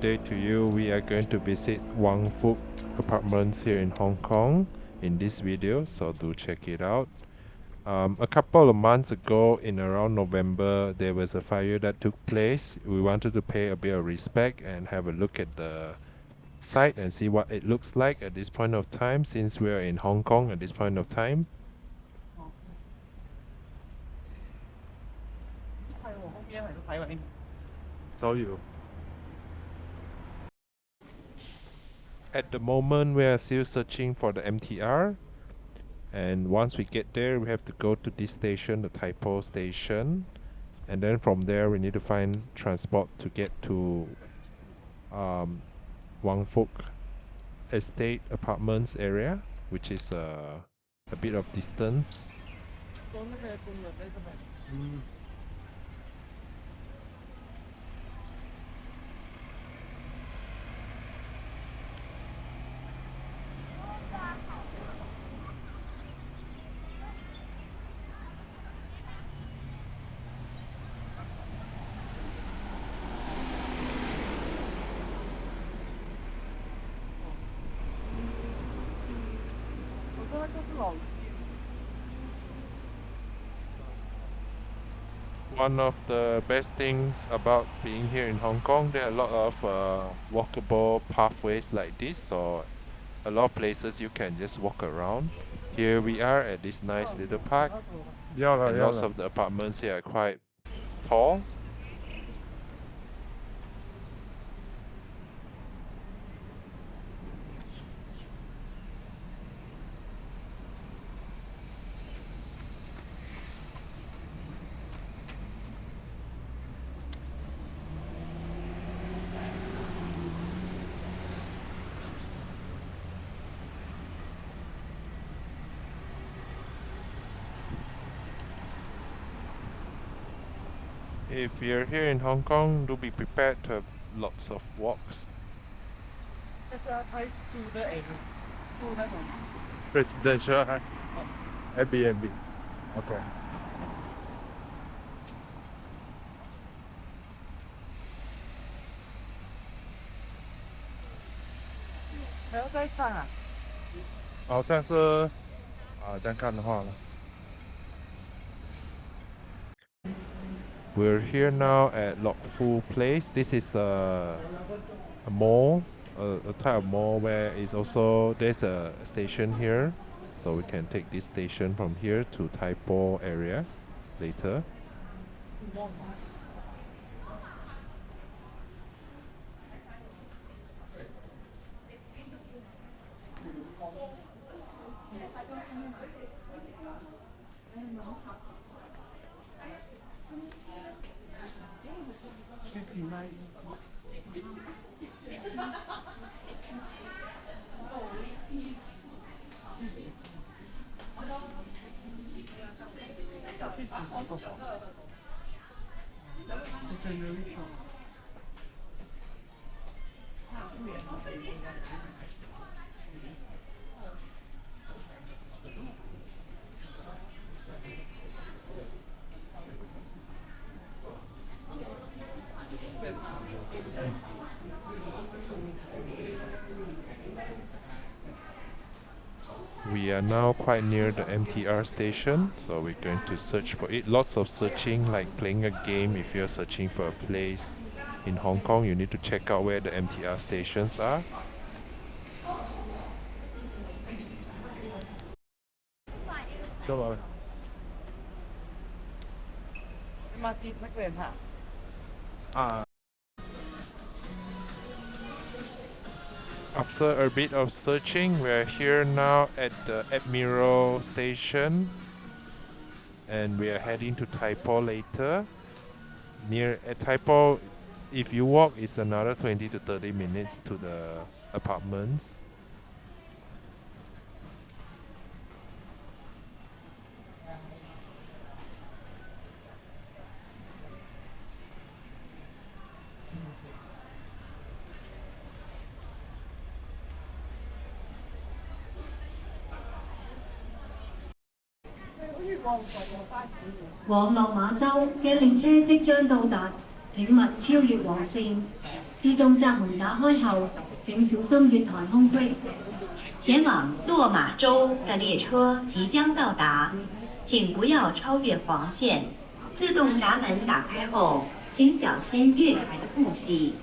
good day to you. We are going to visit Wang Fuk apartments here in Hong Kong in this video, so do check it out. A couple of months ago, in around November, there was a fire that took place. We wanted to pay a bit of respect and have a look at the site and see what it looks like at this point of time, since we are in Hong Kong at this point of time. At the moment, we are still searching for the MTR, and once we get there, we have to go to this station, the Tai Po station, and then from there we need to find transport to get to Wang Fuk Estate Apartments area, which is a bit of distance. One of the best things about being here in Hong Kong, there are a lot of walkable pathways like this, so a lot of places you can just walk around. Here we are at this nice little park, and lots of the apartments here are quite tall. If you're here in Hong Kong, do be prepared to have lots of walks. Residential Airbnb. Okay. We're here now at Lok Fu Place. This is a mall, a type of mall where is also there's a station here, so we can take this station from here to Tai Po area later. We are now quite near the MTR station, so we're going to search for it. Lots of searching, like playing a game. If you're searching for a place in Hong Kong, you need to check out where the MTR stations are. After a bit of searching, we're here now at the Admiral station, and we are heading to Tai Po later. Near at Tai Po, if you walk, it's another 20 to 30 minutes to the apartments.往落馬洲嘅列車即將到達，請勿超越黃線。自動閘門打開後，請小心月台空隙。前往落馬洲的列車即將到達，請不要超越黃線。自動閘門打開後，請小心月台的空隙。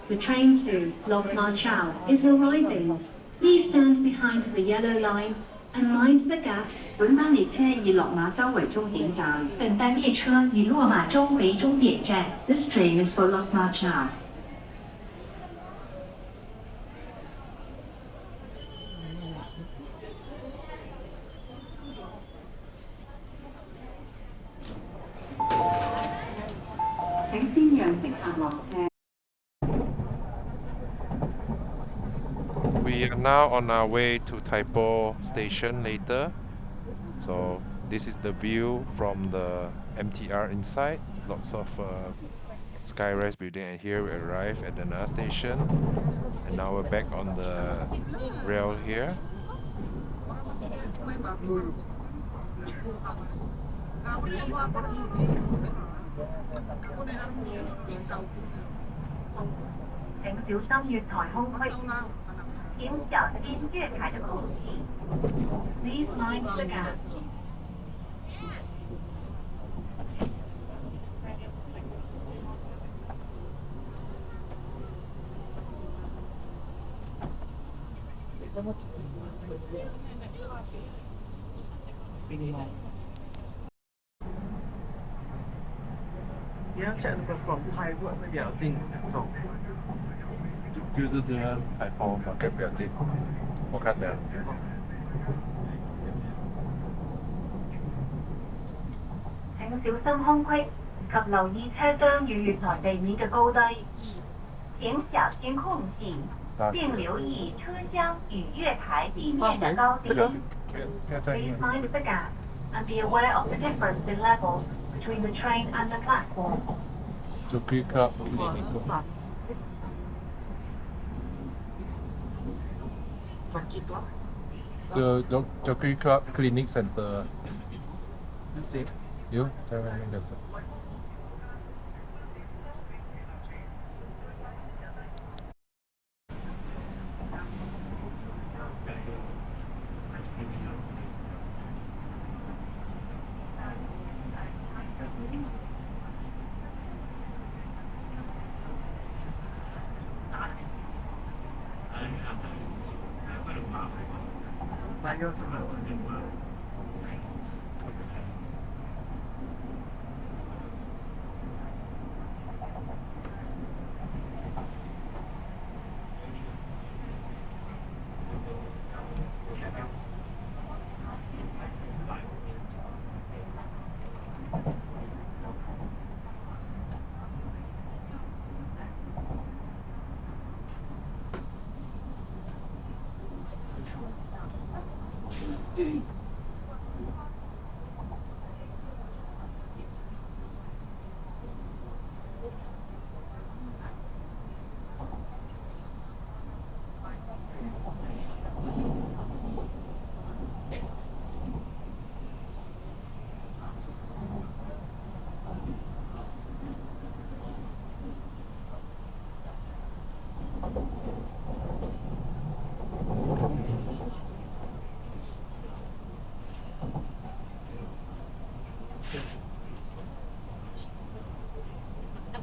The train to Lok Ma Chau is arriving. Please stand behind the yellow line and mind the gap. 本班列車以落馬洲為終點站，本班列車以落馬洲為終點站。This train is for Lok Ma Chau. 請先讓乘客落車。We are now on our way to Tai Po station later. So this is the view from the MTR inside. Lots of skyrise building, and here we arrive at the Na station. And now we're back on the rail here. Please mind the gap. 你要 check 那个 from 泰国那表镜走。就是这边海抛嘛，给不要紧，我看的。請小心空隙及留意車廂與月台地面嘅高低。請小心空隙，並留意車廂與月台地面嘅高低。Please mind the gap and be aware of the difference in levels between the train and the platform. 就可以看。就可以看 clinic center。有在外面的。那要怎么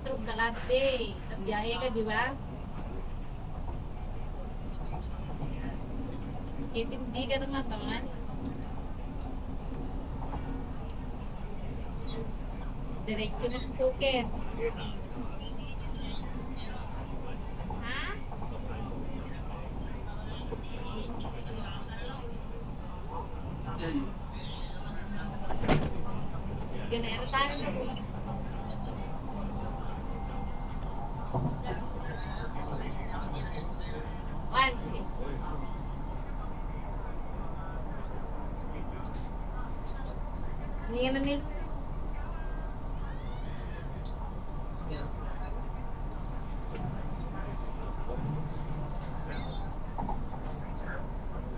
？Truk kalate, nagbiyahe ka, di ba? Hindi ka naman naman. Diretso ng Phuket. Ha? Ganero tayo na po. Sige. Hindi ka na nilo.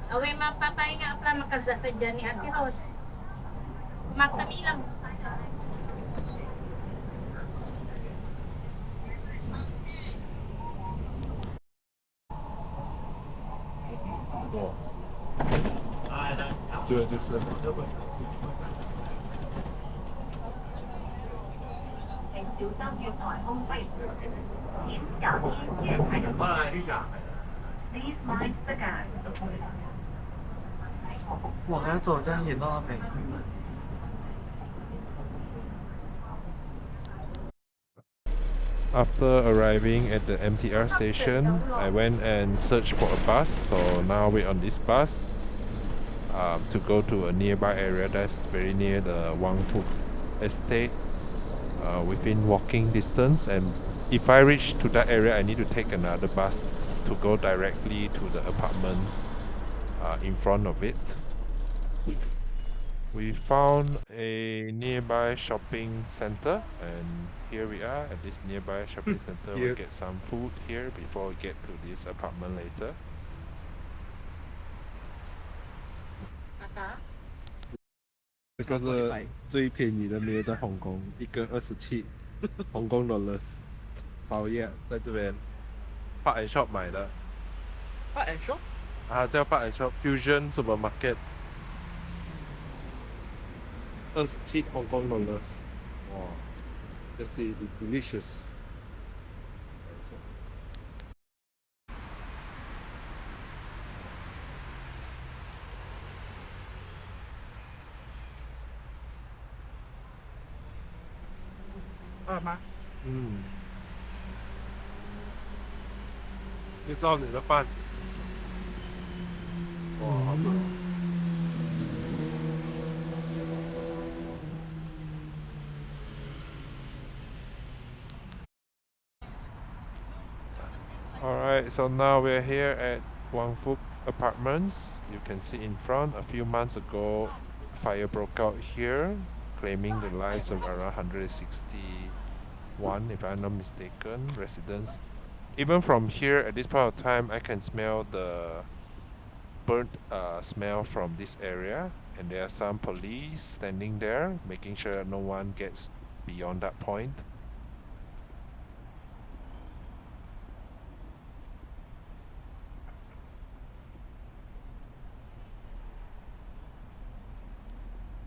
Away, mapapahinga ka makazata dyan ni Ate Rose. Kami lang. 哦，这个就是。请小心月台空隙，请小心月台的空隙。Please mind the gap. 我还要走这样演到那边。After arriving at the MTR station, I went and searched for a bus. So now we're on this bus to go to a nearby area that's very near the Wang Fuk estate, within walking distance. And if I reach to that area, I need to take another bus to go directly to the apartments in front of it. We found a nearby shopping center, and here we are at this nearby shopping center. We'll get some food here before we get to this apartment later. 这个是最便宜的咩在香港，一个27香港 dollars， 宵夜在这边 Park and Shop 买的。Park and Shop？ 啊，叫 Park and Shop Fusion Supermarket， 27香港 dollars。哇 ，Let's see, it's delicious。吗？嗯，介绍你的饭。哇，好多。Alright, so now we're here at Wang Fuk Apartments. You can see in front, a few months ago, fire broke out here, claiming the lives of around 161, if I'm not mistaken, residents. Even from here, at this point of time, I can smell the burnt smell from this area, and there are some police standing there, making sure no one gets beyond that point.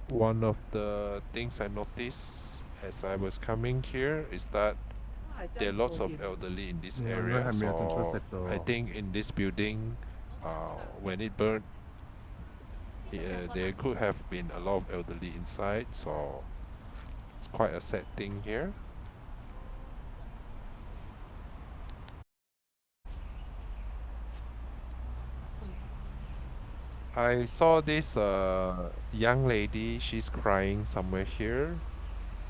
One of the things I noticed as I was coming here is that there are lots of elderly in this area. So I think in this building, when it burned, there could have been a lot of elderly inside. So it's quite a sad thing here. I saw this young lady, she's crying somewhere here,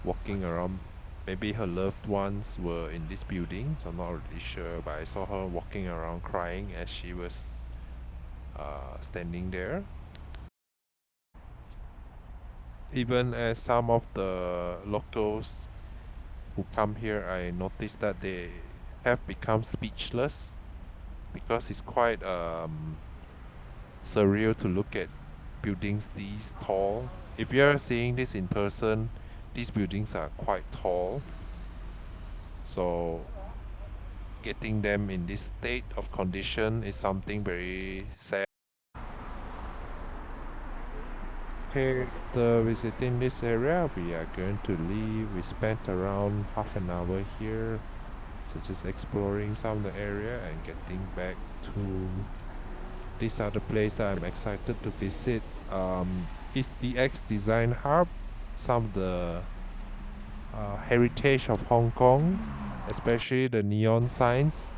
walking around. Maybe her loved ones were in this building, so I'm not really sure, but I saw her walking around crying as she was standing there. Even as some of the locals who come here, I noticed that they have become speechless because it's quite surreal to look at buildings this tall. If you're seeing this in person, these buildings are quite tall, so getting them in this state of condition is something very sad. After visiting this area, we are going to leave. We spent around half an hour here, so just exploring some of the area and getting back to these are the place that I'm excited to visit. It's the X Design Hub, some of the heritage of Hong Kong, especially the neon signs,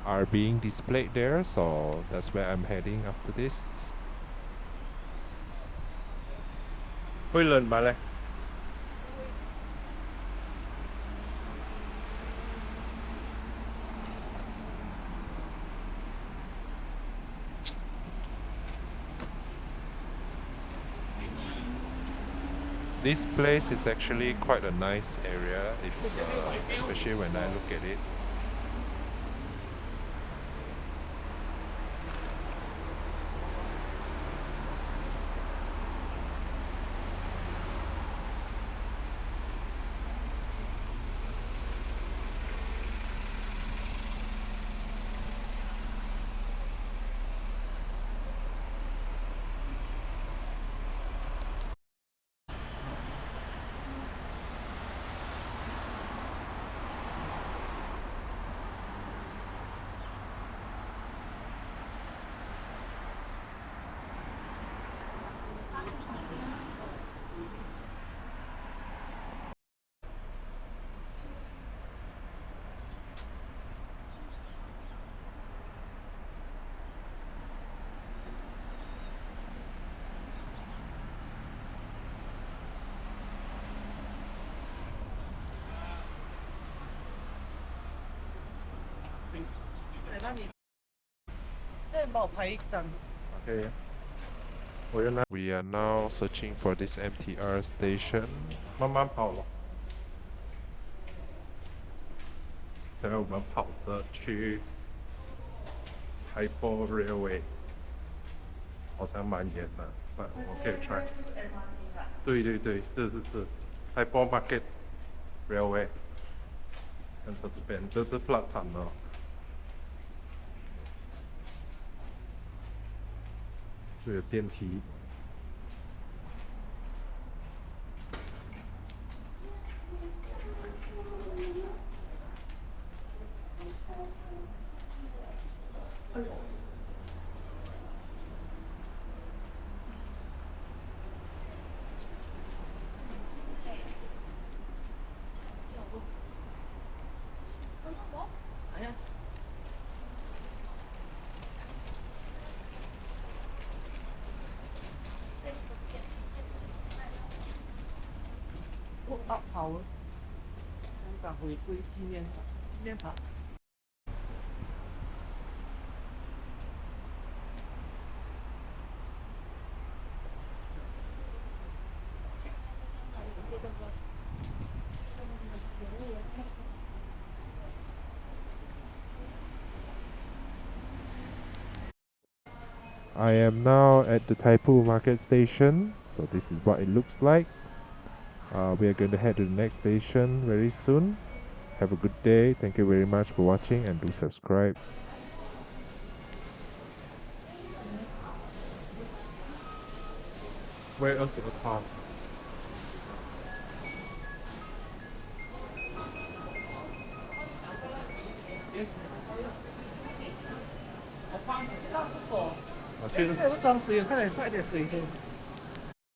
are being displayed there. So that's where I'm heading after this. 會輪埋咧。This place is actually quite a nice area, especially when I look at it. 那你再帮我拍一张。OK，我原来 We are now searching for this MTR station. 慢慢跑了。现在我们跑着去Tai Po Railway，好像蛮远的，but 我可以 try。对对对，是Tai Po Market Railway。看到这边，这是 platform 哦。这有电梯。好，香港回归纪念塔。I am now at the Tai Po market station, so this is what it looks like. We are going to head to the next station very soon. Have a good day. Thank you very much for watching and do subscribe. Where else the car? 上厕所。我去。有个装水，快点水先。